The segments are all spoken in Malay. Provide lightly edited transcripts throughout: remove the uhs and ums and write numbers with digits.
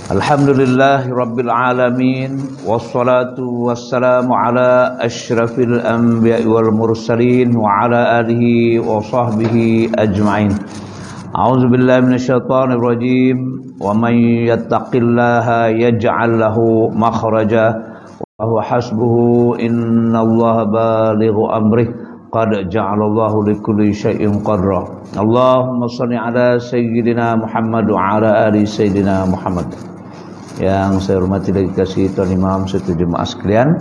Alhamdulillahi Rabbil Alamin. Wassalatu wassalamu ala ashrafil anbiya'i wal mursalin wa ala alihi wa sahbihi ajma'in. A'udzu billahi minasyaitonir rajim. Wa man yattaqillaha yaj'al lahu makhraja wa huwa hasbuhu innallaha balighu amrih. Qad ja'alallahu likulli syai'in qadra. Allahumma shalli ala sayyidina Muhammad wa ala ali sayyidina Muhammad. Yang saya hormati dan dikasihi Tuan Imam serta jemaah sekalian,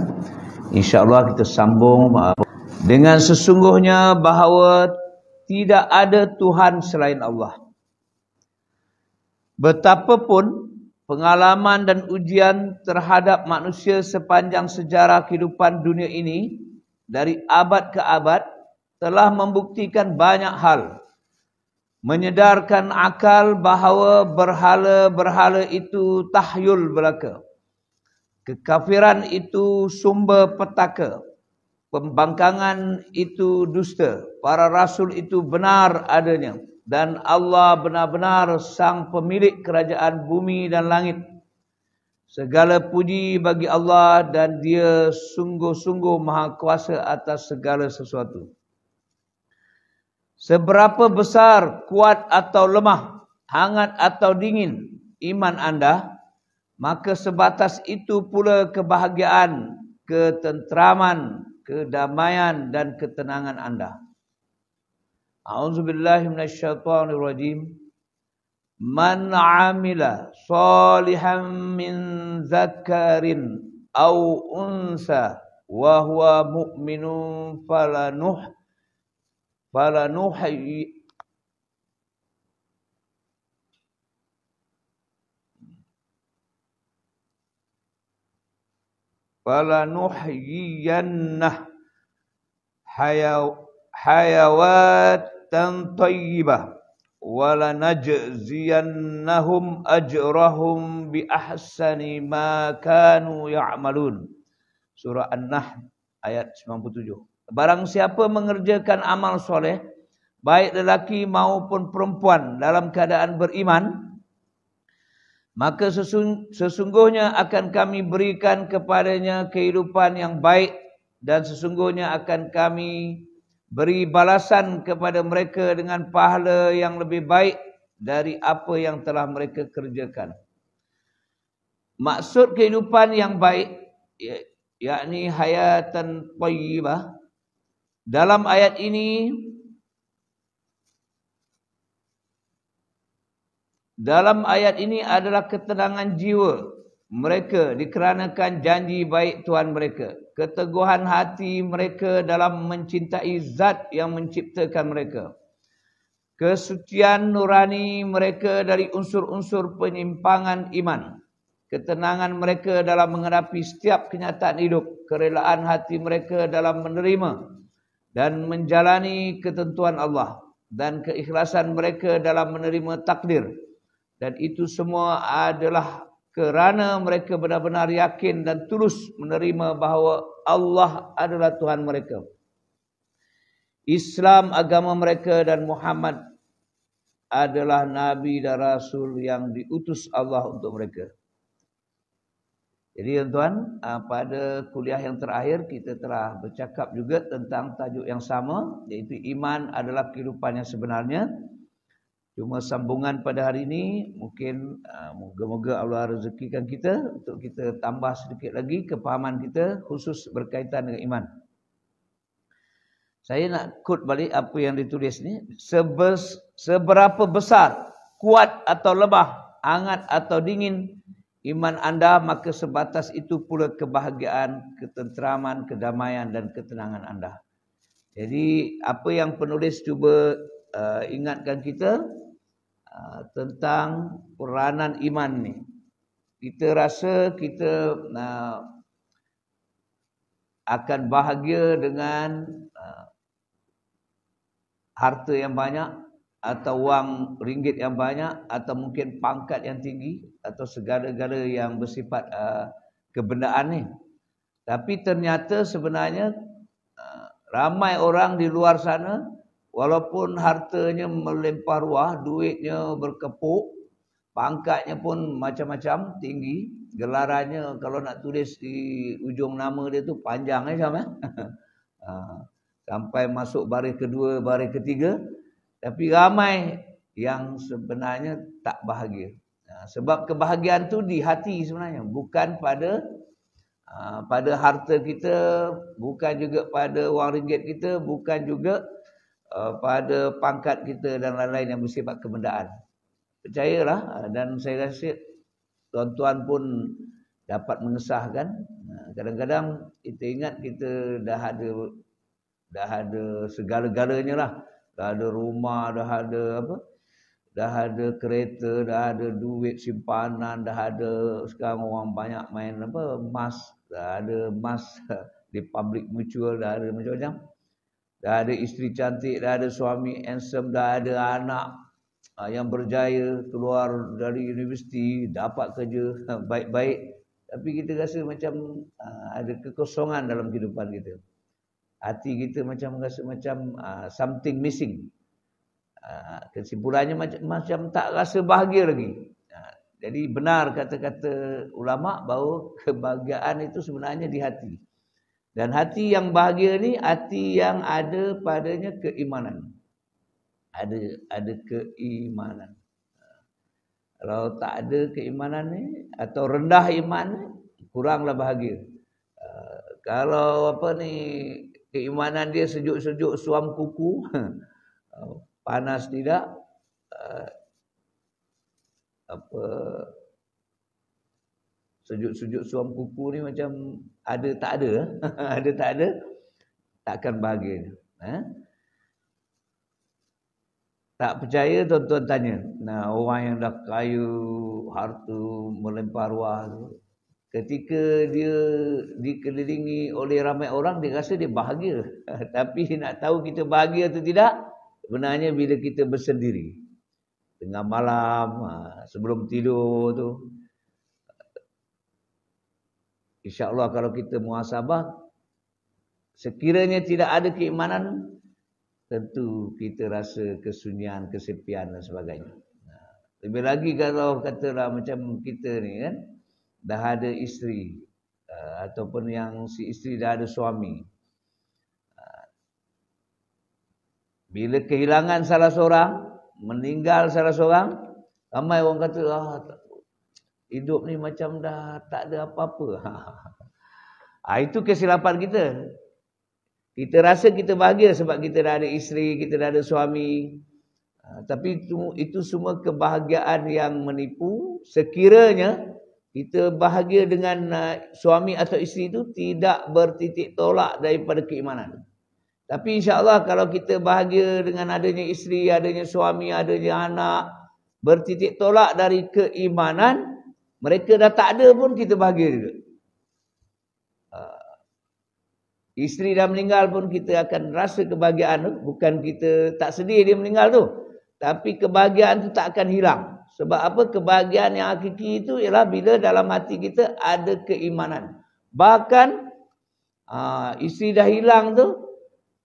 insya-Allah kita sambung dengan sesungguhnya bahawa tidak ada Tuhan selain Allah. Betapapun pengalaman dan ujian terhadap manusia sepanjang sejarah kehidupan dunia ini dari abad ke abad telah membuktikan banyak hal, menyedarkan akal bahawa berhala-berhala itu tahyul belaka. Kekafiran itu sumber petaka. Pembangkangan itu dusta. Para rasul itu benar adanya. Dan Allah benar-benar sang pemilik kerajaan bumi dan langit. Segala puji bagi Allah dan Dia sungguh-sungguh maha kuasa atas segala sesuatu. Seberapa besar, kuat atau lemah, hangat atau dingin iman anda, maka sebatas itu pula kebahagiaan, ketentraman, kedamaian dan ketenangan anda. A'udzubillahi minasyaitonirrajim. Man 'amila shalihan min dzakarin aw unsa wa huwa mu'minun falanuhyiyannahu hayawatan thayyibah wa lanajziyannahum ajrahum bi ahsani ma kanu ya'malun. Surah An-Nahl ayat 97. Barang siapa mengerjakan amal soleh, baik lelaki maupun perempuan dalam keadaan beriman, maka sesungguhnya akan kami berikan kepadanya kehidupan yang baik dan sesungguhnya akan kami beri balasan kepada mereka dengan pahala yang lebih baik dari apa yang telah mereka kerjakan. Maksud kehidupan yang baik, yakni hayatan thayyibah, dalam ayat ini adalah ketenangan jiwa mereka dikarenakan janji baik Tuhan mereka, keteguhan hati mereka dalam mencintai zat yang menciptakan mereka, kesucian nurani mereka dari unsur-unsur penyimpangan iman, ketenangan mereka dalam menghadapi setiap kenyataan hidup, kerelaan hati mereka dalam menerima dan menjalani ketentuan Allah, dan keikhlasan mereka dalam menerima takdir. Dan itu semua adalah kerana mereka benar-benar yakin dan tulus menerima bahawa Allah adalah Tuhan mereka. Islam agama mereka dan Muhammad adalah Nabi dan Rasul yang diutus Allah untuk mereka. Jadi tuan-tuan, pada kuliah yang terakhir kita telah bercakap juga tentang tajuk yang sama, iaitu iman adalah kehidupan yang sebenarnya. Cuma sambungan pada hari ini mungkin moga-moga Allah rezekikan kita untuk kita tambah sedikit lagi kefahaman kita khusus berkaitan dengan iman. Saya nak quote balik apa yang ditulis ni. Seberapa besar, kuat atau lemah, hangat atau dingin iman anda, maka sebatas itu pula kebahagiaan, ketentraman, kedamaian dan ketenangan anda. Jadi apa yang penulis cuba ingatkan kita tentang peranan iman ni. Kita rasa kita akan bahagia dengan harta yang banyak, atau wang ringgit yang banyak, atau mungkin pangkat yang tinggi, atau segala-gala yang bersifat kebendaan ni. Tapi ternyata sebenarnya ramai orang di luar sana, walaupun hartanya melimpah ruah, duitnya berkepuk, Pangkatnya pun macam-macam, tinggi. Gelarannya kalau nak tulis di ujung nama dia tu panjang sama. Sampai masuk baris kedua, baris ketiga. Tapi ramai yang sebenarnya tak bahagia. Sebab kebahagiaan tu di hati sebenarnya, bukan pada harta kita, bukan juga pada wang ringgit kita, bukan juga pada pangkat kita dan lain-lain yang bersifat kebendaan. Percayalah, dan saya rasa tuan-tuan pun dapat mengesahkan. Kadang-kadang kita ingat kita dah ada segala-galanya lah. Dah ada rumah, dah ada apa? Dah ada kereta, dah ada duit simpanan, dah ada, sekarang orang banyak main apa? Emas, dah ada emas di public mutual, dah ada macam-macam. Dah ada isteri cantik, dah ada suami handsome, dah ada anak yang berjaya, keluar dari universiti, dapat kerja baik-baik. Tapi kita rasa macam ada kekosongan dalam kehidupan kita. Hati kita macam rasa macam something missing. Kesimpulannya macam tak rasa bahagia lagi. Jadi benar kata-kata ulama bahawa kebahagiaan itu sebenarnya di hati. Dan hati yang bahagia ni hati yang ada padanya keimanan. Ada keimanan. Kalau tak ada keimanan ni atau rendah iman, kuranglah bahagia. Kalau apa ni, keimanan dia sejuk-sejuk suam kuku, panas tidak, sejuk-sejuk suam kuku ni macam ada tak ada, ada tak ada, takkan bahagia. Tak percaya tuan-tuan tanya. Nah, orang yang dah kaya, harta melempar ruah tu, ketika dia dikelilingi oleh ramai orang, dia rasa dia bahagia. Tapi nak tahu kita bahagia atau tidak, sebenarnya bila kita bersendiri. Tengah malam, sebelum tidur tu. InsyaAllah kalau kita muhasabah, sekiranya tidak ada keimanan, tentu kita rasa kesunyian, kesepian dan sebagainya. Lebih lagi kalau katalah macam kita ni kan, dah ada isteri, ataupun yang si isteri dah ada suami. Bila kehilangan salah seorang, meninggal salah seorang, ramai orang kata, hidup ni macam dah tak ada apa-apa. Itu kesilapan kita. Kita rasa kita bahagia sebab kita dah ada isteri, kita dah ada suami. Tapi itu semua kebahagiaan yang menipu. Sekiranya kita bahagia dengan suami atau isteri itu tidak bertitik tolak daripada keimanan. Tapi insya-Allah kalau kita bahagia dengan adanya isteri, adanya suami, adanya anak, bertitik tolak dari keimanan, mereka dah tak ada pun kita bahagia juga. Isteri dah meninggal pun kita akan rasa kebahagiaan tu. Bukan kita tak sedih dia meninggal tu. Tapi kebahagiaan tu tak akan hilang. Sebab apa? Kebahagiaan yang hakiki itu ialah bila dalam hati kita ada keimanan. Bahkan isteri dah hilang tu,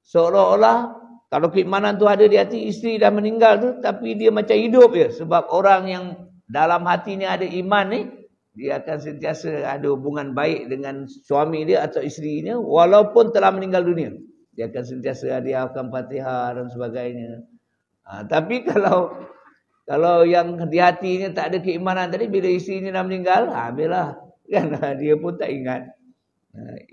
seolah-olah kalau keimanan tu ada di hati, isteri dah meninggal tu, tapi dia macam hidup je. Sebab orang yang dalam hatinya ada iman ni, dia akan sentiasa ada hubungan baik dengan suami dia atau isterinya walaupun telah meninggal dunia. Dia akan sentiasa hadiahkan Fatihah dan sebagainya. Tapi kalau yang di hatinya tak ada keimanan tadi, bila isterinya dah meninggal, habislah. Kan dia pun tak ingat.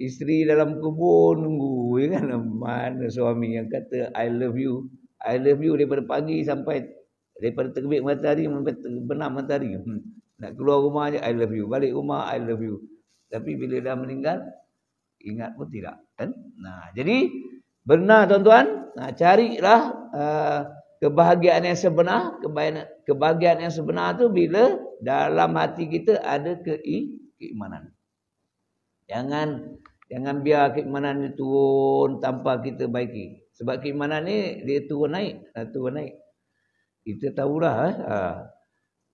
Isteri dalam kubur nunggu, ya kan? Mana suami yang kata I love you. I love you daripada pagi sampai, daripada terbit matahari sampai terbenam matahari. Nak keluar rumah je, I love you. Balik rumah, I love you. Tapi bila dah meninggal, ingat pun tidak. Kan? Jadi, benar tuan-tuan. Carilah kebahagiaan yang sebenar. Kebahagiaan yang sebenar tu bila dalam hati kita ada keimanan. Jangan biar keimanan ni turun tanpa kita baiki. Sebab keimanan ni, dia turun naik. Kita tahulah.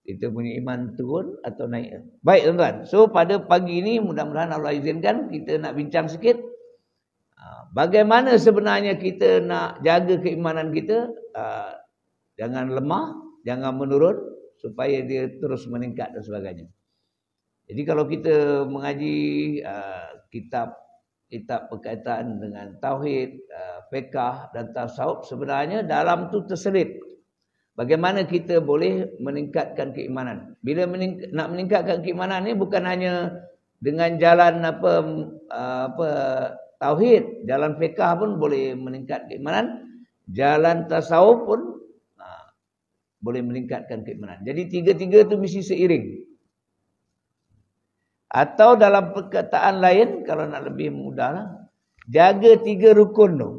Kita punya iman turun atau naik. Baik tuan-tuan. So pada pagi ini mudah-mudahan Allah izinkan kita nak bincang sikit. Bagaimana sebenarnya kita nak jaga keimanan kita. Jangan lemah. Jangan menurun. supaya dia terus meningkat dan sebagainya. Jadi kalau kita mengaji kitab berkaitan dengan tauhid, fiqh dan tasawuf, sebenarnya dalam tu terselit bagaimana kita boleh meningkatkan keimanan. Bila nak meningkatkan keimanan ni bukan hanya dengan jalan tauhid, jalan fiqh pun boleh meningkat keimanan, jalan tasawuf pun boleh meningkatkan keimanan. Jadi tiga-tiga tu mesti seiring. Atau dalam perkataan lain, kalau nak lebih mudah lah, jaga 3 rukun tu.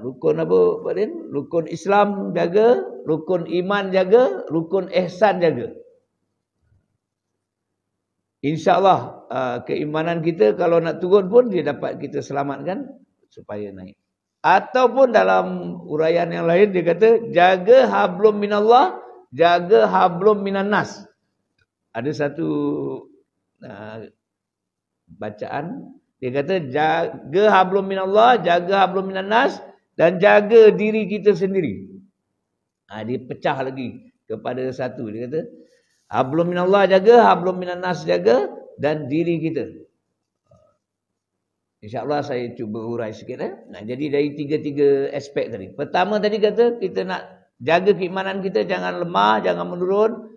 Rukun apa Pak Din? Rukun Islam jaga, rukun iman jaga, rukun ihsan jaga. InsyaAllah keimanan kita kalau nak turun pun dia dapat kita selamatkan supaya naik. Ataupun dalam uraian yang lain dia kata jaga hablum minallah, jaga hablum minan nas. Ada satu bacaan dia kata jaga hablum minallah, jaga hablum minan nas, dan jaga diri kita sendiri. Dia pecah lagi kepada satu. Dia kata hablum minallah jaga, hablum minan nas jaga, dan diri kita. InsyaAllah saya cuba urai sikit. Jadi dari 3 aspek tadi. Pertama tadi kata kita nak jaga keimanan kita, jangan lemah, jangan menurun.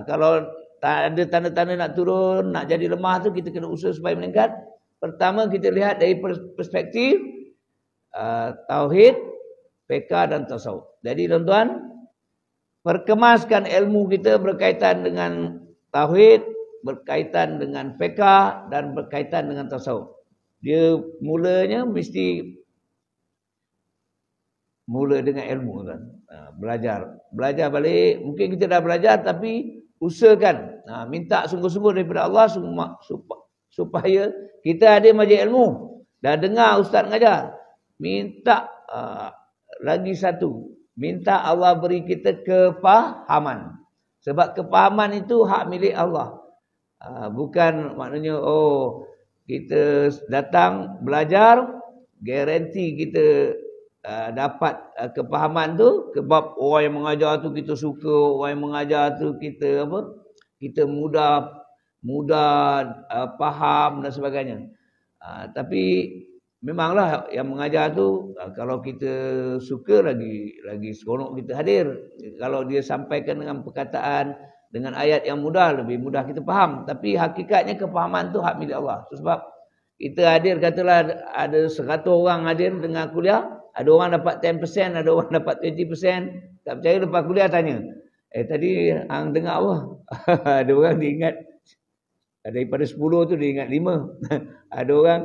Kalau tak ada tanda-tanda nak turun, nak jadi lemah tu, kita kena usaha supaya meningkat. Pertama kita lihat dari perspektif tauhid, fiqh dan tasawuf. Jadi tuan-tuan, perkemaskan ilmu kita berkaitan dengan tauhid, berkaitan dengan fiqh dan berkaitan dengan tasawuf. Dia mulanya mesti mula dengan ilmu kan. Belajar balik. Mungkin kita dah belajar tapi usahakan, minta sungguh-sungguh daripada Allah supaya kita ada majlis ilmu. Dah dengar ustaz mengajar, minta lagi satu, minta Allah beri kita kefahaman. Sebab kefahaman itu hak milik Allah. Bukan maknanya kita datang belajar garanti kita dapat kepahaman tu, sebab orang yang mengajar tu kita suka, orang yang mengajar tu kita kita mudah faham dan sebagainya. Tapi memanglah yang mengajar tu kalau kita suka lagi seronok kita hadir. Kalau dia sampaikan dengan perkataan, dengan ayat yang mudah, lebih mudah kita faham. Tapi hakikatnya kepahaman tu hak milik Allah. Sebab kita hadir, katalah ada 100 orang hadir dengan kuliah, ada orang dapat 10%, ada orang dapat 20%. Tak percaya lepas kuliah tanya, tadi hang dengar apa? Ada orang dia ingat daripada 10 tu dia ingat 5. Ada orang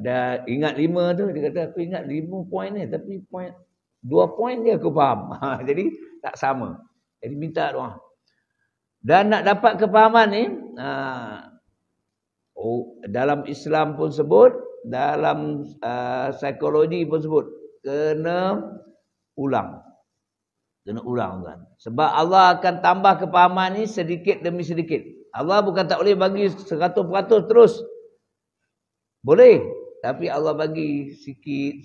dah ingat 5 tu, dia kata aku ingat 5 poin ni, tapi 2 poin je aku faham. Jadi tak sama. Jadi minta doa. Dan nak dapat kefahaman ni, dalam Islam pun sebut, dalam psikologi pun sebut, kena ulang. Kena ulang kan. Sebab Allah akan tambah kefahaman ni sedikit demi sedikit. Allah bukan tak boleh bagi 100% terus. Boleh. Tapi Allah bagi sikit.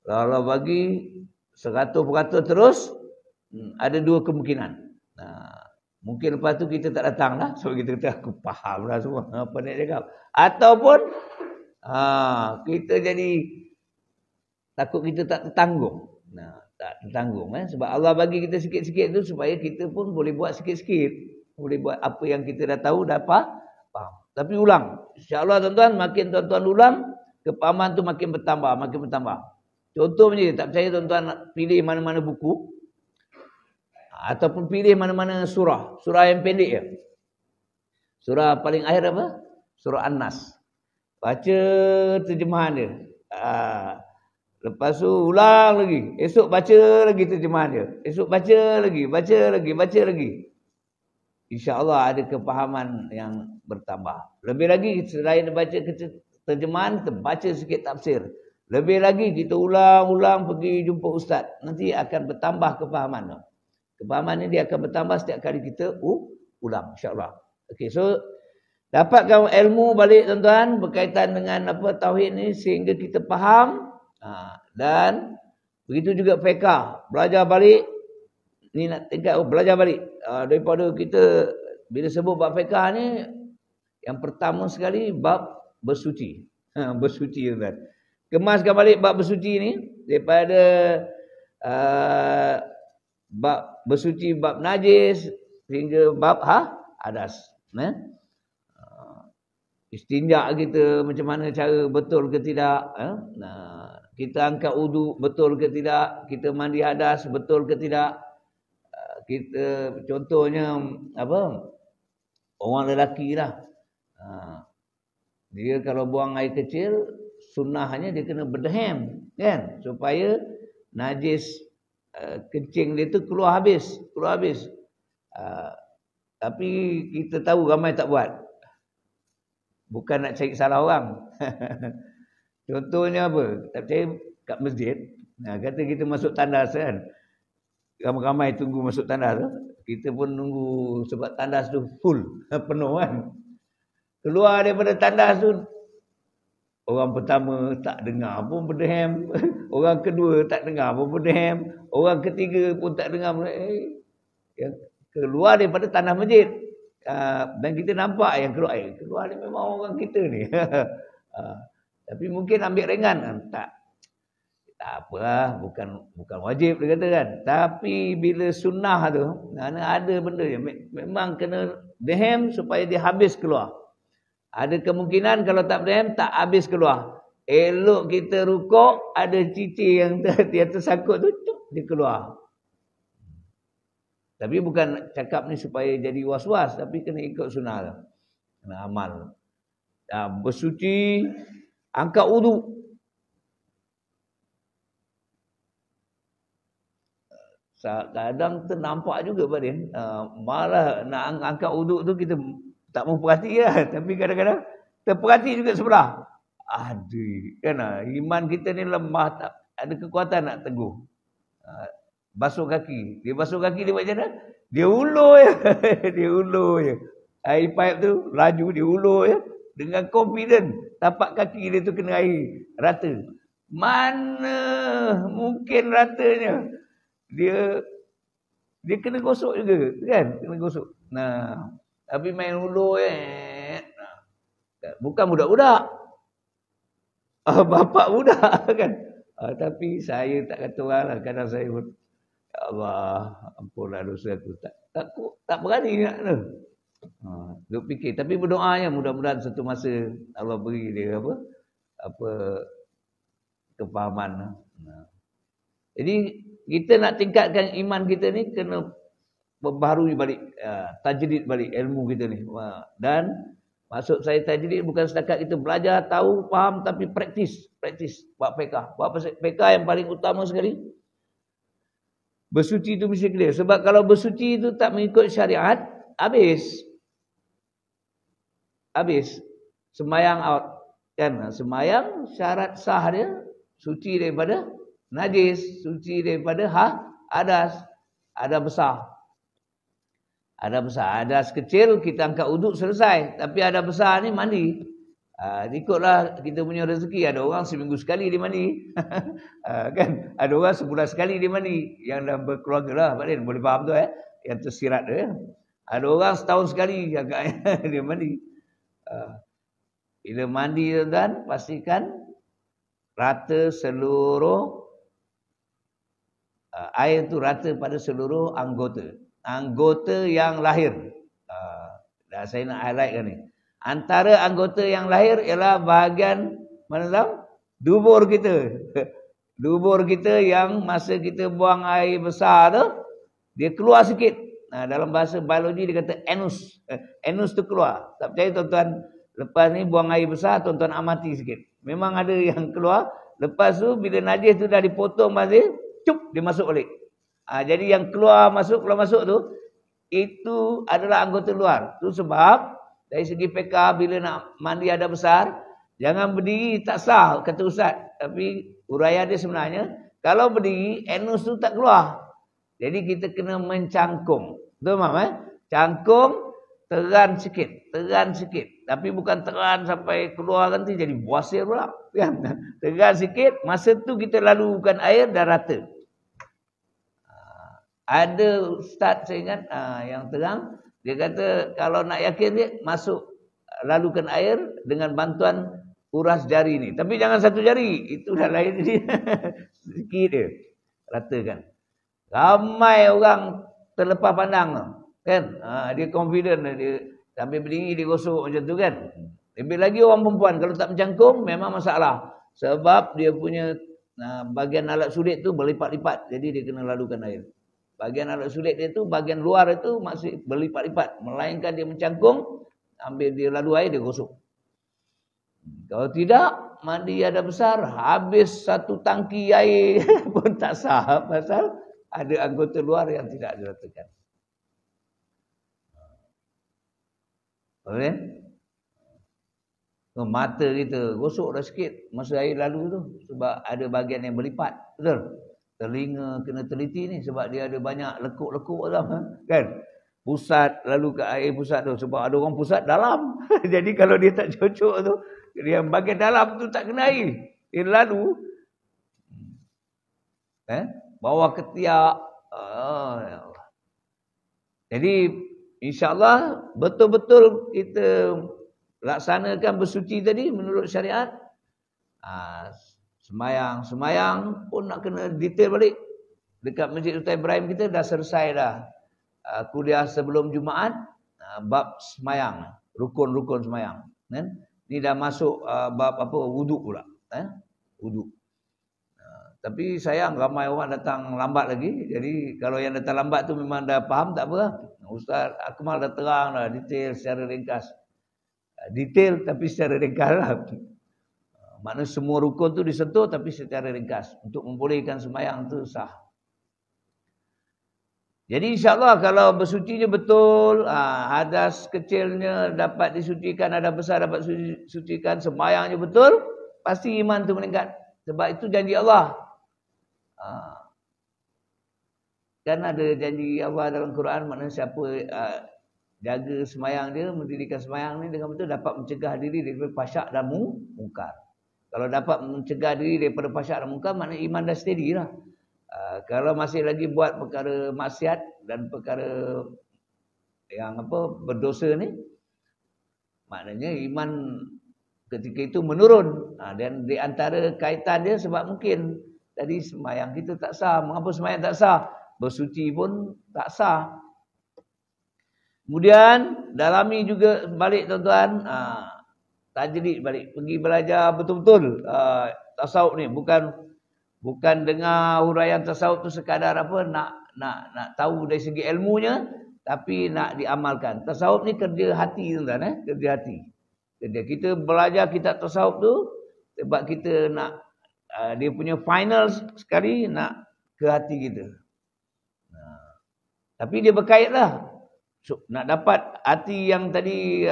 Kalau Allah bagi 100% terus, ada 2 kemungkinan. Mungkin lepas tu kita tak datang lah. So kita kata aku faham lah semua apa nak cakap. Ataupun kita jadi takut kita tak tertanggung. Tak tertanggung. Sebab Allah bagi kita sikit-sikit tu supaya kita pun boleh buat sikit-sikit. Boleh buat apa yang kita dah tahu, dah faham. Tapi ulang. InsyaAllah tuan-tuan, makin tuan-tuan ulang, kepahaman tu makin bertambah. Contoh macam ni, tak percaya tuan-tuan nak pilih mana-mana buku. Ataupun pilih mana-mana surah. Surah yang pendek je. Surah paling akhir apa? Surah An-Nas. Baca terjemahan dia. Lepas tu ulang lagi. Esok baca lagi terjemahan dia. Esok baca lagi. InsyaAllah ada kepahaman yang bertambah. Lebih lagi selain baca terjemahan, kita baca sikit tafsir. Lebih lagi kita ulang pergi jumpa ustaz. Nanti akan bertambah kepahaman tu. Kepahaman ni dia akan bertambah setiap kali kita ulang, insya-Allah. Okey, so dapatkan ilmu balik tuan-tuan berkaitan dengan tauhid ni sehingga kita faham. Dan begitu juga fiqh, belajar balik ni nak tingkat belajar balik. Daripada kita bila sebut bab fiqh ni, yang pertama sekali bab bersuci. Bersuci tuan. Kemaskan balik bab bersuci ni daripada bab bersuci, bab najis hingga bab hadas. Istinja kita macam mana cara betul ke tidak, kita angkat wudu betul ke tidak, kita mandi hadas betul ke tidak, kita contohnya apa, orang lelaki lah, dia kalau buang air kecil sunnahnya dia kena berdehem kan, supaya najis kencing dia tu keluar habis. Tapi kita tahu ramai tak buat. Bukan nak cari salah orang. Contohnya apa? Tak percaya kat masjid. Kata kita masuk tandas kan. Ramai-ramai tunggu masuk tandas. Kita pun nunggu sebab tandas tu full. Penuh kan. Keluar daripada tandas tu. Orang pertama tak dengar pun berdehem. Orang kedua tak dengar pun berdehem. Orang ketiga pun tak dengar pun. Keluar daripada tandas masjid. Dan kita nampak yang keluar ni memang orang kita ni. Tapi mungkin ambil ringan. Tak apalah, bukan wajib dia kata kan. Tapi bila sunnah tu, ada benda yang memang kena dehem supaya dia habis keluar. Ada kemungkinan kalau tak berdehem tak habis keluar. Elok kita rukuk, ada cicir yang dia tersangkut tu, dia keluar. Tapi bukan cakap ni supaya jadi was-was, tapi kena ikut sunnah lah. Kena amal. Bersuci, angkat wudu. Kadang ternampak juga Badin, malah nak angkat wudu tu kita tak mau perhati lah. Tapi kadang-kadang terperhati juga sebelah. Aduh, kan iman kita ni lemah, tak ada kekuatan nak teguh. Basuh kaki. Dia basuh kaki dia buat macam mana? Dia ulur je. Dia ulur je. Air pipe tu laju dia ulur je. Dengan confident. Tapak kaki dia tu kena air rata. Mana mungkin ratanya. Dia kena gosok juga. Kan? Kena gosok. Tapi main ulur je. Bukan budak-budak. Bapak budak kan. Tapi saya tak kata orang lah. Kadang saya pun, ya Allah, ampunlah dosa aku. Tak berani nak tu. Duk fikir. Tapi berdoanya mudah-mudahan satu masa Allah beri dia apa kefahaman. Jadi kita nak tingkatkan iman kita ni kena membaharui balik, tajdid balik ilmu kita ni. Dan maksud saya tajdid bukan setakat kita belajar, tahu, faham, tapi praktis buat fiqh. Buat fiqh yang paling utama sekali, bersuci itu mesti clear. Sebab kalau bersuci itu tak mengikut syariat, habis. Sembayang out. Kan? Sembayang syarat sah dia, suci daripada najis, suci daripada hadas. Ada besar. Hadas kecil, kita angkat uduk selesai. Tapi ada besar ni mandi. Ikutlah kita punya rezeki. Ada orang seminggu sekali dia mandi. Kan? Ada orang sebulan sekali dia mandi. Yang dah berkeluarga lah. Boleh faham tu yang tersirat tu. Ada orang setahun sekali agaknya dia mandi. Bila mandi tuan, pastikan rata seluruh air tu rata pada seluruh anggota yang lahir. Dah saya nak highlightkan ni. Antara anggota yang lahir ialah bahagian mana tahu? Dubur kita. Dubur kita yang masa kita buang air besar tu, dia keluar sikit. Dalam bahasa biologi dia kata anus. Anus tu keluar. Tak percaya tuan-tuan, lepas ni buang air besar, tuan-tuan amati sikit. Memang ada yang keluar. Lepas tu bila najis tu dah dipotong masih, dia masuk balik. Jadi yang keluar masuk tu, itu adalah anggota luar. Tu sebab dari segi fiqh bila nak mandi ada besar, jangan berdiri tak sah kata ustaz. Tapi uraian dia sebenarnya, kalau berdiri anus tu tak keluar. Jadi kita kena mencangkung. Betul tak? Cangkung, teran sikit. Tapi bukan teran sampai keluar nanti jadi buasir pula. Kan? Teran sikit, masa tu kita lalukan air dah rata. Ada ustaz saya ingat yang terang, dia kata kalau nak yakin dia masuk lalukan air dengan bantuan uras jari ni. Tapi jangan satu jari, itu dah lain dia. Sikit dia. Ratakan. Ramai orang terlepas pandang tu. Kan? Dia confident dia sambil berdiri dia gosok macam tu kan. Lebih lagi orang perempuan kalau tak mencangkung memang masalah. Sebab dia punya bahagian alat sulit tu berlipat-lipat. Jadi dia kena lalukan air. Bahagian alat sulit dia tu, bahagian luar itu masih berlipat-lipat. Melainkan dia mencangkung, ambil dia lalu air, dia gosok. Kalau tidak, mandi ada besar, habis satu tangki air pun tak sah. Pasal ada anggota luar yang tidak diratakan. Boleh? Mata kita gosok dah sikit masa air lalu tu. Sebab ada bahagian yang berlipat. Betul? Telinga kena teliti ni sebab dia ada banyak lekuk-lekuk dalam. Kan? Pusat lalu ke air pusat tu. Sebab ada orang pusat dalam. Jadi kalau dia tak cocok tu, dia bahagian dalam tu tak kena air. Dia lalu. Bawah ketiak. Ya Allah. Jadi insyaAllah betul-betul kita laksanakan bersuci tadi menurut syariat. Semayang pun nak kena detail balik. Dekat Masjid Sultan Ibrahim kita dah selesai dah kuliah sebelum Jumaat, bab semayang, rukun-rukun semayang. Ni dah masuk bab apa, wuduk pula. Wuduk. Tapi sayang ramai orang datang lambat lagi. Jadi kalau yang datang lambat tu memang dah faham, tak apa. Ustaz Akmal dah terang dah detail secara ringkas. Detail tapi secara ringkas lah. Maknanya semua rukun tu disentuh tapi secara ringkas. Untuk membolehkan sembahyang tu sah. Jadi insyaAllah kalau bersucinya betul, hadas kecilnya dapat disucikan, hadas besar dapat disucikan, sembahyangnya betul, pasti iman tu meningkat. Sebab itu janji Allah. Kan ada janji Allah dalam Quran, maknanya siapa jaga sembahyang dia, mendirikan sembahyang ni dengan betul, dapat mencegah diri daripada fahsyat dan mungkar. Kalau dapat mencegah diri daripada fahsyat dan mungkar, maknanya iman dah steady lah. Kalau masih lagi buat perkara maksiat dan perkara yang berdosa ni, maknanya iman ketika itu menurun. Dan di antara kaitan dia sebab mungkin tadi sembahyang kita tak sah. Mengapa sembahyang tak sah? Bersuci pun tak sah. Kemudian dalami juga balik tuan-tuan, tajrid balik, pergi belajar betul-betul tasawuf ni, bukan dengar huraian tasawuf tu sekadar nak tahu dari segi ilmunya, tapi nak diamalkan. Tasawuf ni kerja hati tuan-tuan, kerja hati. Kerja kita belajar kitab tasawuf tu sebab kita nak dia punya final sekali nak ke hati kita. Tapi dia berkaitlah. Nak dapat hati yang tadi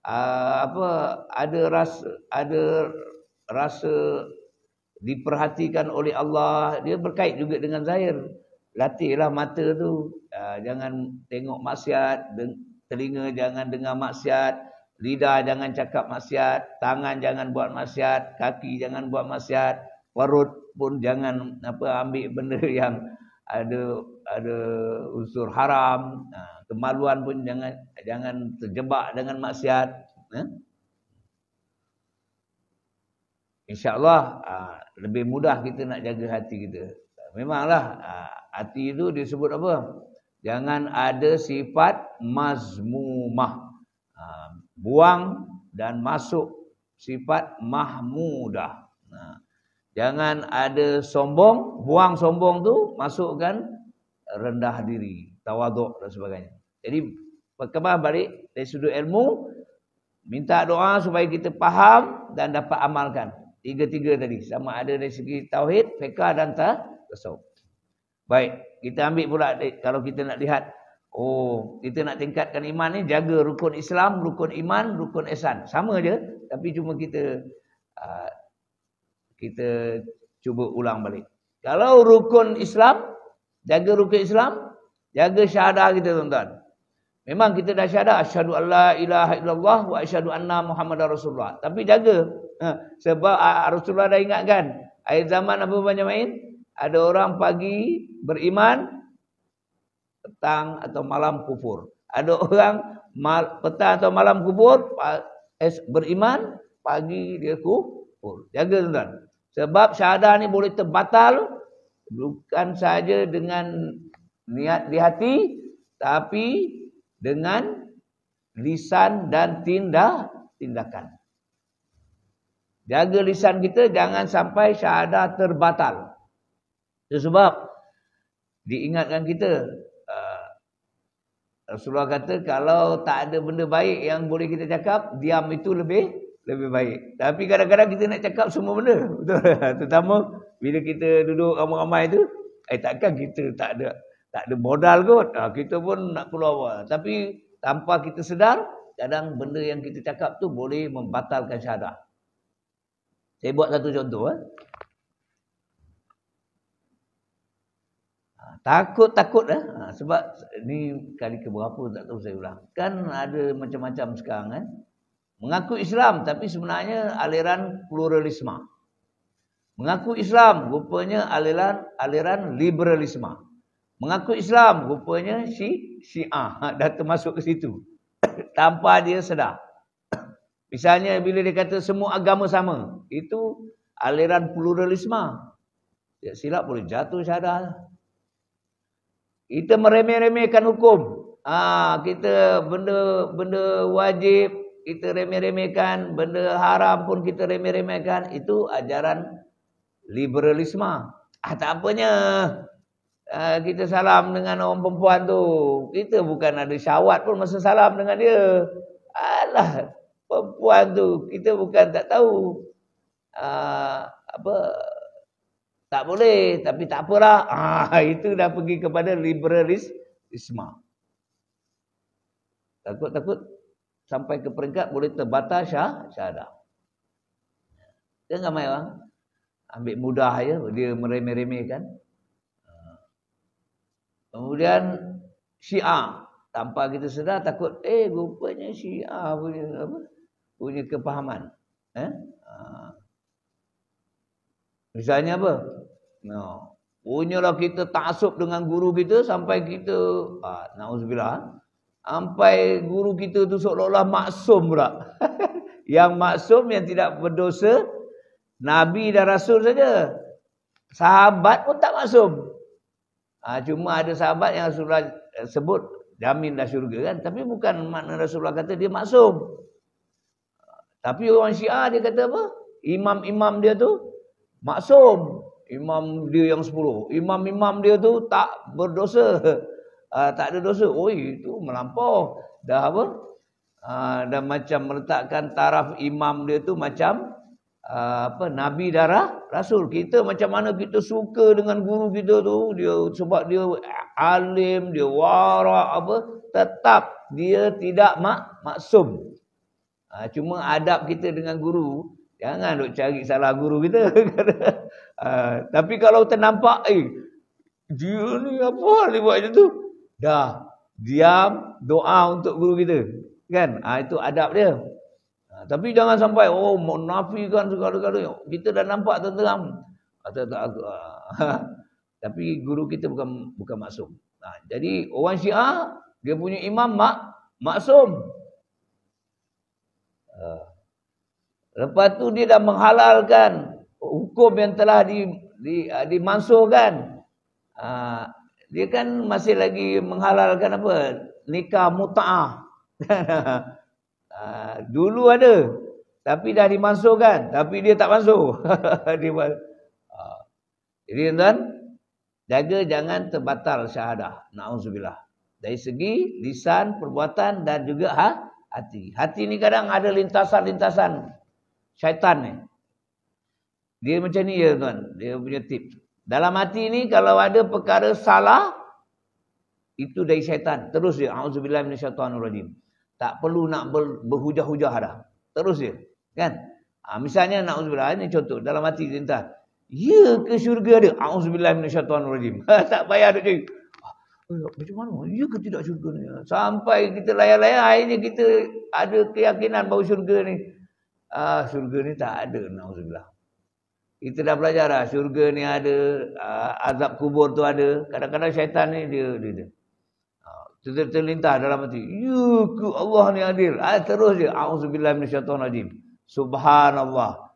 ada rasa diperhatikan oleh Allah, dia berkait juga dengan zahir. Latihlah mata tu, jangan tengok maksiat, telinga jangan dengar maksiat, lidah jangan cakap maksiat, tangan jangan buat maksiat, kaki jangan buat maksiat, perut pun jangan ambil benda yang ada unsur haram, kemaluan pun jangan terjebak dengan maksiat. InsyaAllah lebih mudah kita nak jaga hati kita. Memanglah hati itu disebut apa? Jangan ada sifat mazmumah. Buang dan masuk sifat mahmudah. Jangan ada sombong, buang sombong tu, masukkan rendah diri, tawaduk dan sebagainya. Jadi perkembangan balik dari sudut ilmu, minta doa supaya kita faham dan dapat amalkan. Tiga-tiga tadi, sama ada dari segi tauhid, fiqh dan tasawuf. Baik, kita ambil pula kalau kita nak lihat, kita nak tingkatkan iman ni, jaga rukun Islam, rukun iman, rukun ihsan. Sama je, tapi cuma kita cuba ulang balik. Kalau rukun Islam, jaga rukun Islam, jaga syahadah kita tuan-tuan. Memang kita dah syahadah, asyhadu alla ilaha illallah wa asyhadu anna Muhammadar Rasulullah. Tapi jaga. Sebab Rasulullah dah ingatkan, akhir zaman apa banyak main? Ada orang pagi beriman, petang atau malam kufur. Ada orang petang atau malam kufur, beriman, pagi dia kufur. Jaga tuan-tuan. Sebab syahadah ni boleh terbatal bukan saja dengan niat di hati, tapi dengan lisan dan tindakan. Jaga lisan kita jangan sampai syahadah terbatal. Itu sebab diingatkan kita, Rasulullah kata kalau tak ada benda baik yang boleh kita cakap, diam itu lebih baik. Tapi kadang-kadang kita nak cakap semua benda. Betul. Terutama bila kita duduk ramai-ramai tu, takkan kita tak ada modal kot. Kita pun nak keluar. Tapi tanpa kita sedar, kadang benda yang kita cakap tu boleh membatalkan syahadah. Saya buat satu contoh. Takut sebab ni kali keberapa tak tahu saya ulang. Kan ada macam-macam sekarang kan. Mengaku Islam tapi sebenarnya aliran pluralisme. Mengaku Islam rupanya aliran liberalisme. Mengaku Islam rupanya Syiah dah termasuk ke situ. Tanpa dia sedar. Misalnya bila dia kata semua agama sama, itu aliran pluralisme. Dia silap boleh jatuh syahadah. Kita meremeh-remehkan hukum. Kita benda wajib kita remeh-remehkan, benda haram pun kita remeh-remehkan. Itu ajaran liberalisme. Tak apanya. Kita salam dengan orang perempuan tu. Kita bukan ada syahwat pun masa salam dengan dia. Alah, perempuan tu kita bukan tak tahu. Tak boleh, tapi tak apalah. Itu dah pergi kepada liberalisme. Takut sampai ke peringkat boleh terbatal syahadah. Kan ramai orang ambil mudah je, dia meremeh-remehkan. Kemudian Syiah, tanpa kita sedar takut, rupanya Syiah punya kepahaman. Misalnya apa? Punyalah kita taksub dengan guru kita sampai kita na'udzubillah, sampai guru kita tu seolah-olah maksum pula. Yang maksum, yang tidak berdosa, Nabi dan Rasul saja. Sahabat pun tak maksum. Cuma ada sahabat yang Rasulullah sebut jamin dah syurga kan. Tapi bukan makna Rasulullah kata dia maksum. Tapi orang Syiah dia kata apa? Imam-imam dia tu maksum. Imam dia yang 10. Imam-imam dia tu tak berdosa. Tak ada dosa. Itu melampau. Dah apa? Dah macam meletakkan taraf imam dia tu macam Nabi darah Rasul. Kita macam mana kita suka dengan guru kita tu, dia sebab dia alim, dia warak tetap dia tidak maksum. Cuma adab kita dengan guru, jangan duk cari salah guru kita. Tapi kalau ternampak dia ni apa dia buat macam tu, dah diam, doa untuk guru kita. Kan? Itu adab dia. Tapi jangan sampai menafikan segala-galanya. Kita dah nampak tenteram. Tapi guru kita bukan maksum. Jadi orang Syiah dia punya imam maksum. Lepas tu dia dah menghalalkan hukum yang telah dimansuhkan. Dia kan masih lagi menghalalkan apa? Nikah mut'ah. Dulu ada, tapi dah dimansuhkan, tapi dia tak mansuh. Jadi tuan-tuan, jaga jangan terbatal syahadah. Na'udzubillah. Dari segi lisan, perbuatan dan juga hati. Hati ni kadang ada lintasan-lintasan syaitan ni. Dia macam ni ya tuan, dia punya tip. Dalam hati ni kalau ada perkara salah, itu dari syaitan. Terus dia, a'udzubillah minasyaitanirrajim. Tak perlu nak berhujah-hujah dah. Terus dia. Kan? Misalnya, na'udzubillah, ini contoh. Dalam hati kita. Ya ke syurga ada? A'udzubillah minasyaitanirrajim. Tak payah duk cari. Macam mana? Ya ke tidak syurga ni? Sampai kita layan-layan, akhirnya kita ada keyakinan bahawa syurga ni. Syurga ni tak ada. Na'udzubillah. Kita dah belajar dah. Syurga ni ada. Azab kubur tu ada. Kadang-kadang syaitan ni dia. Terlintas dalam hati. Ya ke Allah ni adil. Terus je. A'udzubillah minasyaitonirrajim. Subhanallah.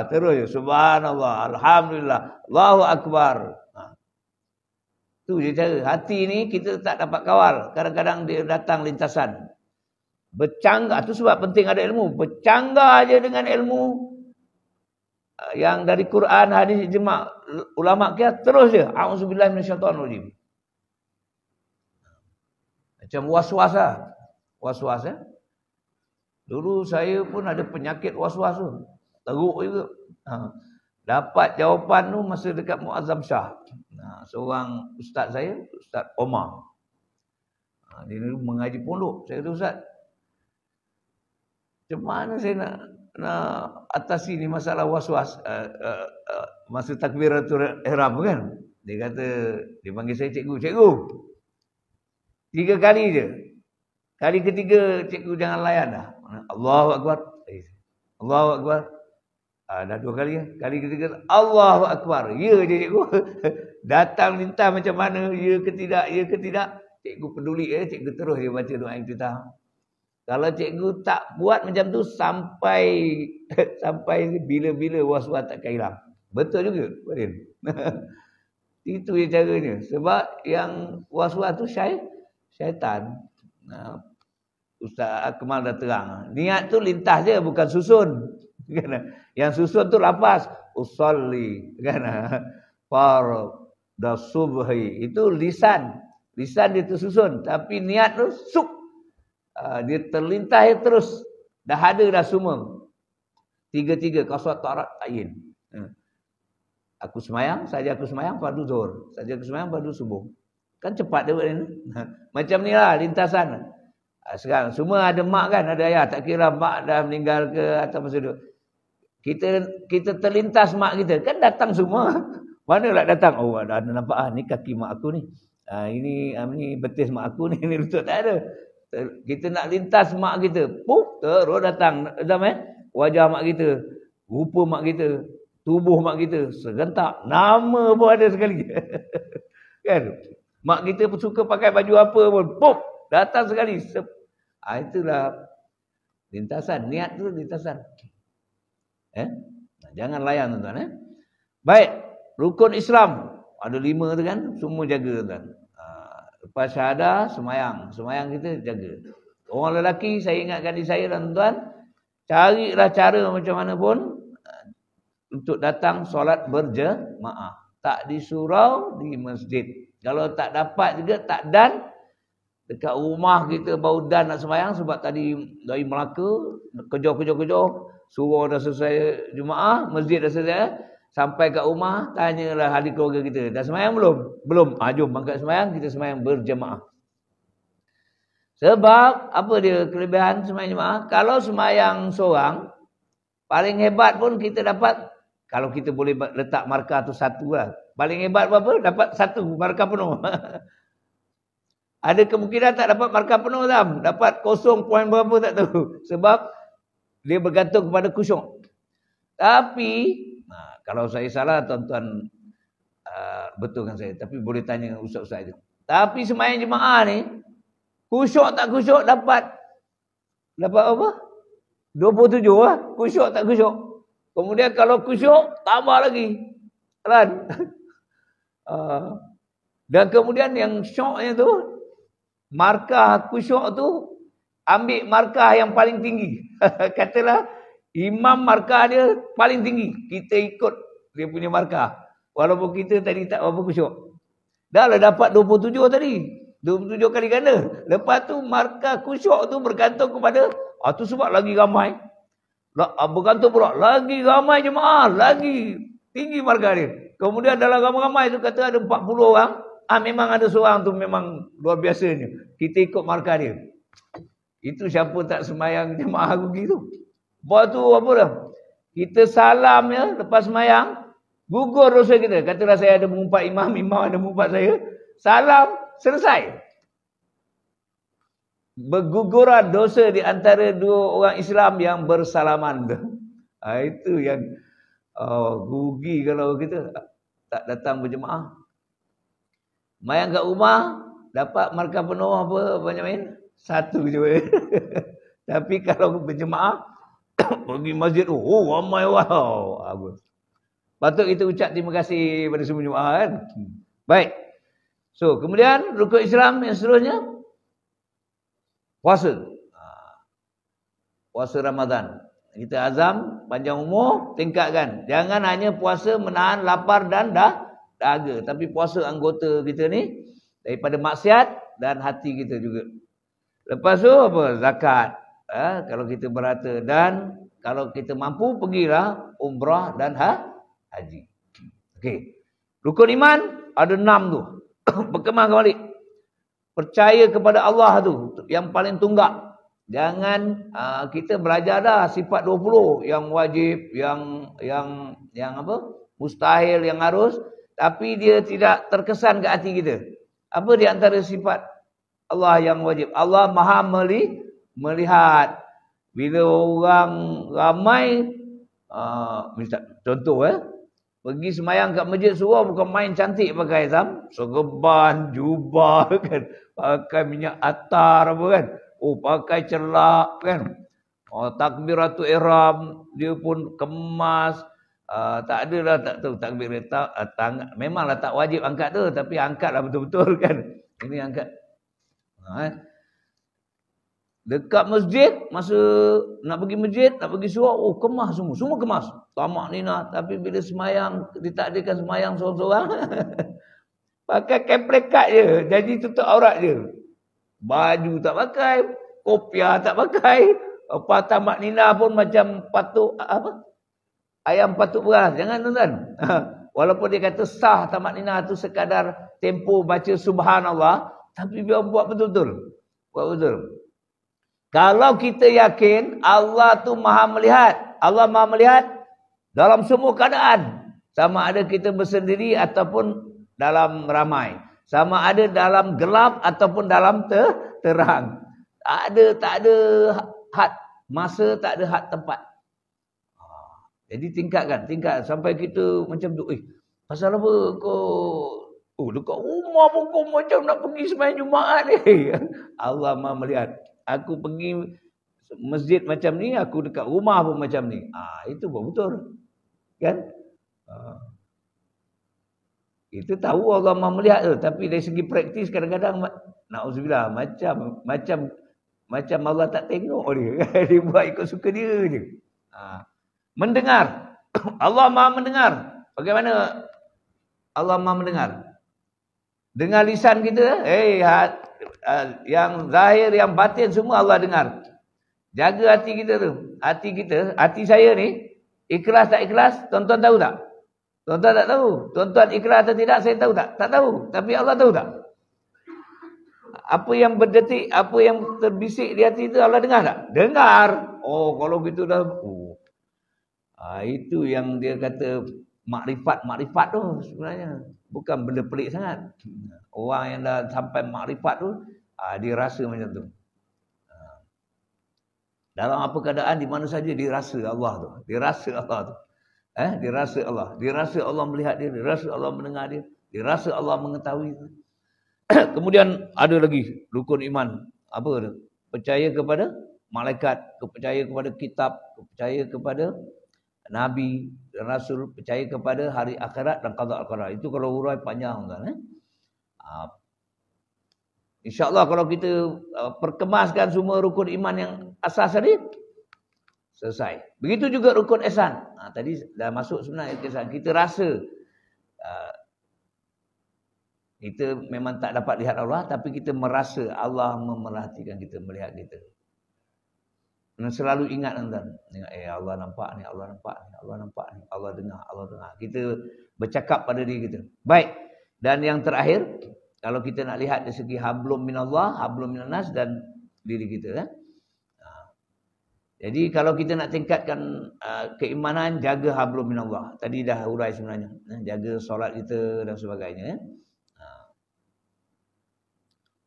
Terus je. Subhanallah. Alhamdulillah. Allahu Akbar. Tu je cara. Hati ni kita tak dapat kawal. Kadang-kadang dia datang lintasan. Bercanggah. Tu sebab penting ada ilmu. Bercanggah je dengan ilmu yang dari Quran, hadis, ijma' ulama kita. Terus je. A'udzubillah minasyaitonirrajim. Macam was-was lah. Was-was ya. Dulu saya pun ada penyakit was-was tu. Teruk juga. Dapat jawapan tu masa dekat Muazzam Shah. Seorang ustaz saya, Ustaz Omar. Dia dulu mengaji pondok. Saya kata, Ustaz, macam mana saya nak atasi ni masalah was-was masa takbiratul ihram kan? Dia kata, dia panggil saya cikgu. Cikgu, 3 kali je. Kali ketiga, cikgu jangan layan dah. Allahu Akbar. Allahu Akbar. Dah 2 kali ya. Kali ketiga, Allahu Akbar. Ya je cikgu. Datang minta macam mana, ya ke tidak, ya ke tidak. Cikgu peduli ya, cikgu terus dia baca doa iftitah. Kalau cikgu tak buat macam tu sampai bila-bila was-was takkan hilang. Betul juga, Farid. Itu je caranya. Sebab yang was-was tu syaitan. Ustaz Akmal dah terang. Niat tu lintas je, bukan susun. Yang susun tu lapas. Usalli. Farda subhi. Itu lisan. Lisan dia tersusun. Tapi niat tu suk. Dia terlintas terus. Dah ada dah semua. 3-3. Qaswat ta'arat ta'yin. Aku semayang, saja aku semayang, fardu zuhur. Saja aku semayang, fardu subuh. Kan cepat dia buat ni. Macam ni lah lintasan. Sekarang semua ada mak kan, ada ayah. Tak kira mak dah meninggal ke atau masa duduk. Kita terlintas mak kita. Kan datang semua. Mana lah datang? Oh ada nampak ni kaki mak aku ni. Ini betis mak aku ni. Ni lutut tak ada. Kita nak lintas mak kita. Pup, terus datang. Wajah mak kita. Rupa mak kita. Tubuh mak kita. Serentak. Nama pun ada sekali. Kan? Mak kita pun suka pakai baju apa pun. Pop! Datang sekali. Itulah lintasan. Niat tu lintasan. Jangan layan tuan-tuan. Baik. Rukun Islam. Ada 5 tu kan. Semua jaga tuan-tuan. Lepas syahadah, semayang. Semayang kita jaga. Orang lelaki, saya ingatkan di saya tuan-tuan. Carilah cara macam mana pun. Untuk datang solat berjemaah. Tak di surau, di masjid. Kalau tak dapat juga, tak dan. Dekat rumah kita baru dan nak sembahyang. Sebab tadi dari Melaka, kejar. Surau dah selesai Jumaat, masjid dah selesai. Sampai kat rumah, tanyalah ahli keluarga kita. Dah sembahyang belum? Belum. Jom bangkat sembahyang, kita sembahyang berjemaah. Sebab, apa dia kelebihan sembahyang jemaah? Kalau sembahyang seorang, paling hebat pun kita dapat, kalau kita boleh letak markah tu 1 lah. Paling hebat berapa? Dapat 1 markah penuh. Ada kemungkinan tak dapat markah penuh tak? Dapat 0 poin berapa tak tahu. Sebab dia bergantung kepada khusyuk. Tapi, kalau saya salah tuan-tuan betulkan saya. Tapi boleh tanya ustaz-ustaz itu. Tapi sembahyang jemaah ni, khusyuk tak khusyuk dapat apa? 27 lah. Khusyuk tak khusyuk. Kemudian kalau khusyuk, tambah lagi. Kan? Dan kemudian yang syoknya tu, markah khusyuk tu, ambil markah yang paling tinggi. Katalah, imam markah dia paling tinggi. Kita ikut dia punya markah. Walaupun kita tadi tak apa khusyuk. Dah lah dapat 27 tadi. 27 kali ganda. Lepas tu markah khusyuk tu bergantung kepada, tu sebab lagi ramai. Bergantung pula, lagi ramai jemaah, lagi tinggi markah dia. Kemudian dalam ramai-ramai tu kata ada 40 orang. Memang ada seorang tu memang luar biasanya. Kita ikut markah dia. Itu siapa tak sembahyang jemaah rugi tu. Lepas tu apa dah? Kita salam ya lepas sembahyang. Gugur dosa kita. Katalah saya ada mengumpat imam, imam ada mengumpat saya. Salam, selesai. Berguguran dosa di antara 2 orang Islam yang bersalaman. Itu yang rugi kalau kita tak datang berjemaah. Mayang kat rumah, dapat markah penuh apa banyak main? Satu je. Tapi kalau berjemaah pergi masjid ramai wow. Bagus. Patut kita ucap terima kasih pada semua jemaah kan. Baik. So, kemudian rukun Islam yang seterusnya puasa. Puasa Ramadan. Kita azam panjang umur, tingkatkan. Jangan hanya puasa menahan lapar dan dahaga, tapi puasa anggota kita ni daripada maksiat dan hati kita juga. Lepas tu apa? Zakat. Kalau kita berharta, dan kalau kita mampu pergilah umrah dan haji. Okey. Rukun iman ada 6 tu. Berkemas balik. Percaya kepada Allah tu yang paling tunggak. Jangan kita belajar dah sifat 20 yang wajib, yang apa? Mustahil, yang harus, tapi dia tidak terkesan ke hati kita. Apa di antara sifat Allah yang wajib? Allah Maha melihat. Bila orang ramai contoh pergi semayang kat masjid surau bukan main cantik pakai serban, jubah kan, pakai minyak atar apa kan. Pakai celak kan. Takbiratul ihram dia pun kemas. Tak adalah tak tahu takbir memanglah tak wajib angkat tu, tapi angkatlah betul-betul kan. Ini angkat. Dekat masjid, masa nak pergi masjid, nak pergi surau, kemas semua kemas. Tamak nina, tapi bila semayang, ditakdirkan semayang seorang-seorang. Pakai keplekat je, jadi tutup aurat je. Baju tak pakai, kopiah tak pakai, tamak nina pun macam patuk apa? Ayam patuk beras. Jangan tuan-tuan. Walaupun dia kata sah tamak nina tu sekadar tempo baca subhanallah, tapi biar buat betul-betul. Buat betul. Kalau kita yakin Allah tu Maha melihat, Allah Maha melihat dalam semua keadaan, sama ada kita bersendiri ataupun dalam ramai, sama ada dalam gelap ataupun dalam terang. Tak ada had masa, tak ada had tempat. Jadi tingkat sampai kita macam tu, pasal apa kau dekat rumah pun kau macam nak pergi sembahyang Jumaat ni. Allah Maha melihat. Aku pergi masjid macam ni, aku dekat rumah pun macam ni. Itu pun betul. Kan? Kita tahu Allah Maha melihat tu, tapi dari segi praktis kadang-kadang na'udzubillah macam Allah tak tengok dia. Dia buat ikut suka dia je. Mendengar. Allah Maha mendengar. Bagaimana Allah Maha mendengar? Dengar lisan kita, yang zahir, yang batin semua Allah dengar. Jaga hati kita tu. Hati saya ni ikhlas tak ikhlas, tuan-tuan tahu tak? Tuan-tuan tak tahu. Tuan-tuan ikhlas atau tidak, saya tahu tak? Tak tahu. Tapi Allah tahu tak? Apa yang berdetik, apa yang terbisik di hati itu Allah dengar tak? Dengar. Kalau gitu dah. Itu yang dia kata makrifat tu sebenarnya. Bukan benda pelik sangat. Orang yang dah sampai makrifat tu, dia rasa macam tu. Dalam apa keadaan, di mana saja dia rasa Allah tu. Dia rasa Allah tu. Dia rasa Allah. Dia rasa Allah melihat dia. Dia rasa Allah mendengar dia. Dia rasa Allah mengetahui. Kemudian ada lagi rukun iman. Apa tu? Percaya kepada malaikat. Percaya kepada kitab. Percaya kepada Nabi dan Rasul. Percaya kepada hari akhirat dan qada al-qadar. Itu kalau urai panjang kan. InsyaAllah kalau kita perkemaskan semua rukun iman yang asas tadi, selesai. Begitu juga rukun ihsan. Tadi dah masuk sebenarnya ihsan. Kita rasa kita memang tak dapat lihat Allah, tapi kita merasa Allah memerhatikan kita, melihat kita. Dan selalu ingat tuan-tuan. Allah nampak ni, Allah nampak ni, Allah nampak ni, Allah dengar, Allah dengar. Kita bercakap pada diri kita. Baik. Dan yang terakhir, kalau kita nak lihat dari segi hablum minallah, hablum minannas dan diri kita. Jadi kalau kita nak tingkatkan keimanan, jaga hablum minallah. Tadi dah urai sebenarnya. Jaga solat kita dan sebagainya.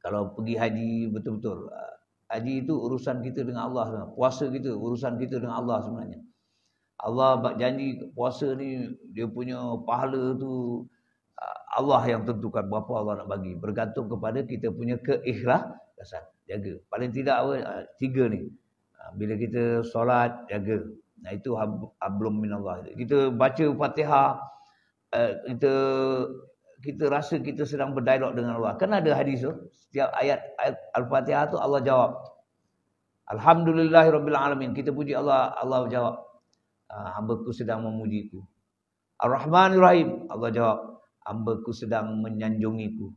Kalau pergi haji betul-betul. Haji itu urusan kita dengan Allah sebenarnya. Puasa kita, urusan kita dengan Allah sebenarnya. Allah janji puasa ni, dia punya pahala tu Allah yang tentukan berapa Allah nak bagi. Bergantung kepada kita punya keikhlasan. Jaga. Paling tidak apa, 3 ni. Bila kita solat, jaga. Nah itu hablum minallah. Kita baca Fatihah, kita rasa kita sedang berdialog dengan Allah. Kan ada hadis tu, setiap ayat Al-Fatihah tu Allah jawab. Alhamdulillahirabbil alamin. Kita puji Allah, Allah jawab. Hamba-Ku sedang memuji-Ku. Ar-Rahmanir Rahim. Allah jawab. Hamba-Ku sedang menyanjungi-Ku.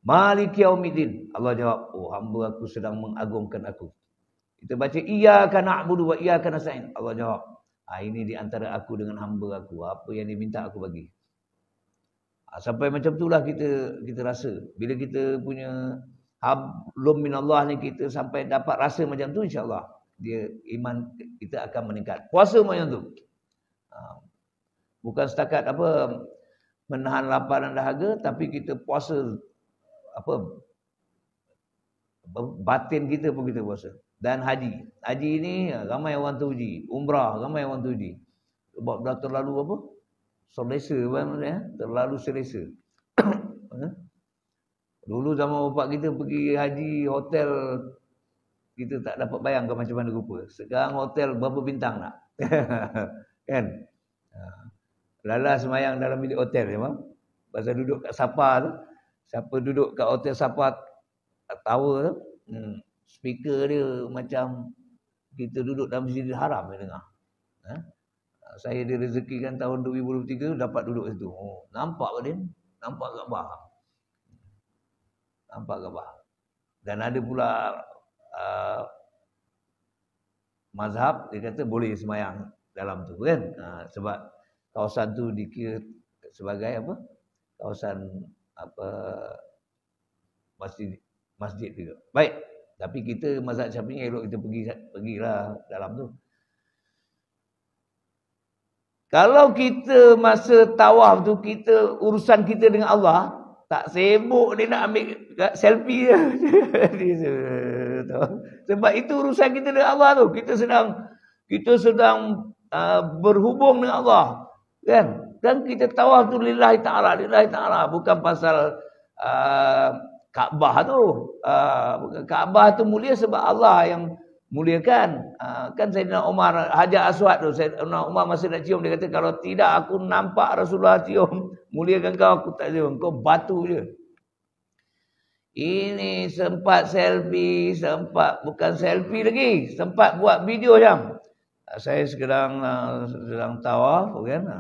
Maliki yaumiddin. Allah jawab. Oh, hamba-Aku sedang mengagungkan Aku. Kita baca iyyaka na'budu wa iyyaka nasta'in. Allah jawab. Ini di antara aku dengan hamba aku. Apa yang diminta aku bagi. Sampai macam itulah kita rasa. Bila kita punya hablum minallah ni, kita sampai dapat rasa macam tu, insya-Allah dia iman kita akan meningkat. Puasa macam tu. Bukan setakat apa menahan lapar dan dahaga, tapi kita puasa apa batin kita pun kita puasa. Dan haji. Haji ni ramai orang teruji. Umrah ramai orang teruji. Sebab dah terlalu apa? Selesa maksudnya, terlalu selesa. Dulu zaman bapak kita pergi haji hotel, kita tak dapat bayangkan macam mana rupa. Sekarang hotel berapa bintang nak? Kan? Lala semayang dalam bilik hotel ya, bang. Pasal duduk kat Sapa tu. Siapa duduk kat hotel Sapa Tower tu, speaker dia macam kita duduk dalam Masjidil Haram dia dengar. Saya direzekikan tahun 2023 dapat duduk situ. Oh, nampak ke Din? Nampak gambar. Nampak gambar. Dan ada pula mazhab dia kata boleh semayang dalam tu kan. Sebab kawasan tu dikira sebagai apa? Kawasan apa masjid juga. Baik. Tapi kita mazhab Syafi'i elok kita pergilah dalam tu. Kalau kita masa tawaf tu kita urusan kita dengan Allah, tak sibuk dia nak ambil selfie je. Sebab itu urusan kita dengan Allah tu. Kita sedang berhubung dengan Allah. Kan kita tawaf tu lillahi ta'ala, bukan pasal Kaabah tu. Kaabah tu mulia sebab Allah yang muliakan. Kan Sayyidina Umar Hajar Aswad tu, Sayyidina Umar masa nak cium dia kata, kalau tidak aku nampak Rasulullah cium, muliakan kau, aku tak cium, kau batu je. Ini sempat selfie, bukan selfie lagi, sempat buat video jam. Saya sedang tawaf kan.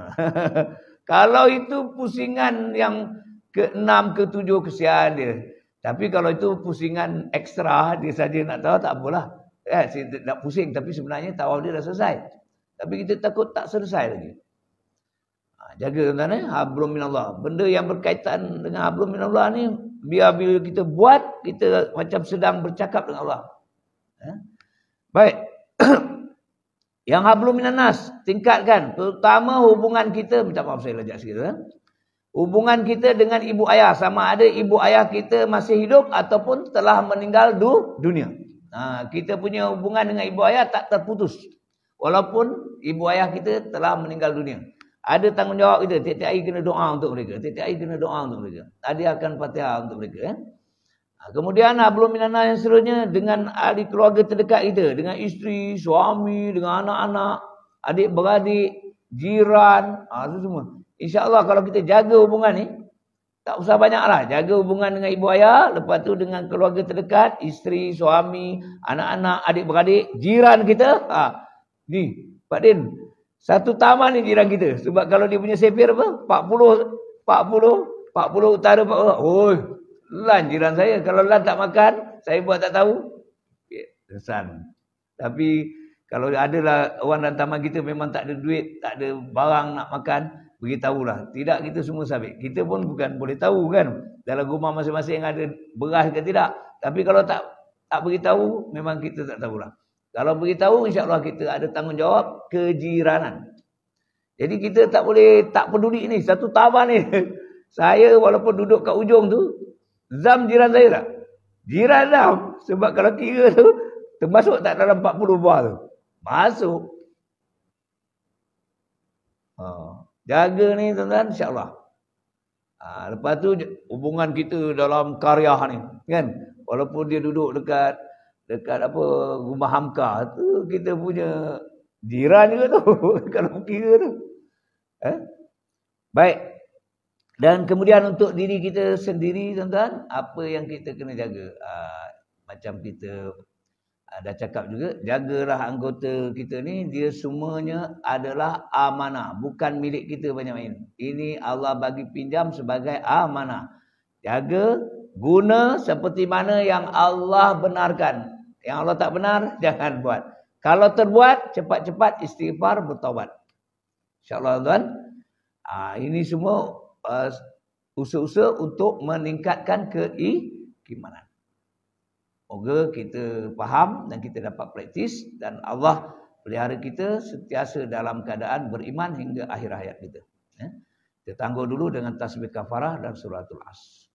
Kalau itu pusingan yang ke-6 ke-7 kesian dia. Tapi kalau itu pusingan ekstra, dia saja nak tahu, tak apalah. Saya nak pusing, tapi sebenarnya tawaf dia dah selesai. Tapi kita takut tak selesai lagi. Jaga tuan-tuan, hablum minallah. Benda yang berkaitan dengan hablum minallah ni, biar bila kita buat, kita macam sedang bercakap dengan Allah. Baik. Yang hablum minannas, tingkatkan. Terutama hubungan kita, minta maaf saya lajak sikit. Hubungan kita dengan ibu ayah. Sama ada ibu ayah kita masih hidup ataupun telah meninggal dunia. Kita punya hubungan dengan ibu ayah tak terputus. Walaupun ibu ayah kita telah meninggal dunia. Ada tanggungjawab kita. Tiap-tiap hari kena doa untuk mereka. Tiap-tiap hari kena doa untuk mereka. Hadiahkan Fatihah untuk mereka. Kemudian belum minanna yang seterusnya dengan ahli keluarga terdekat kita. Dengan isteri, suami, dengan anak-anak, adik-beradik, jiran. Itu semua. InsyaAllah kalau kita jaga hubungan ni, tak usah banyak lah. Jaga hubungan dengan ibu ayah. Lepas tu dengan keluarga terdekat. Isteri, suami, anak-anak, adik-beradik. Jiran kita. Ni, Pak Din. Satu taman ni jiran kita. Sebab kalau dia punya sepir apa? 40 utara 40. Oh, Lan jiran saya. Kalau Lan tak makan, saya buat tak tahu. Kesan. Tapi kalau adalah orang dalam taman kita memang tak ada duit, tak ada barang nak makan, beritahulah. Tidak kita semua sabit. Kita pun bukan boleh tahu kan dalam rumah masing-masing ada beras ke tidak. Tapi kalau tak beritahu, memang kita tak tahulah. Kalau beritahu, insya-Allah kita ada tanggungjawab kejiranan. Jadi kita tak boleh tak peduli ni satu taman ni. Saya walaupun duduk kat ujung tu, Zam jiran saya tak? Jiran Zam. Sebab kalau kira tu termasuk tak dalam 40 buah tu. Masuk. Jaga ni tuan-tuan, insya-Allah. Lepas tu hubungan kita dalam karya ni, kan? Walaupun dia duduk dekat apa rumah Hamka tu, kita punya jiran juga tu kalau kira tu. Baik. Dan kemudian untuk diri kita sendiri, tuan-tuan, apa yang kita kena jaga? Macam kita dah cakap juga, jagalah anggota kita ni, dia semuanya adalah amanah, bukan milik kita banyak main. Ini Allah bagi pinjam sebagai amanah. Jaga, guna seperti mana yang Allah benarkan. Yang Allah tak benar, jangan buat. Kalau terbuat, cepat-cepat istighfar, bertaubat. InsyaAllah, tuan. Ini semua usaha-usaha untuk meningkatkan keimanan. Moga kita faham dan kita dapat praktis, dan Allah pelihara kita sentiasa dalam keadaan beriman hingga akhir hayat kita. Kita tangguh dulu dengan tasbih kafarah dan suratul As.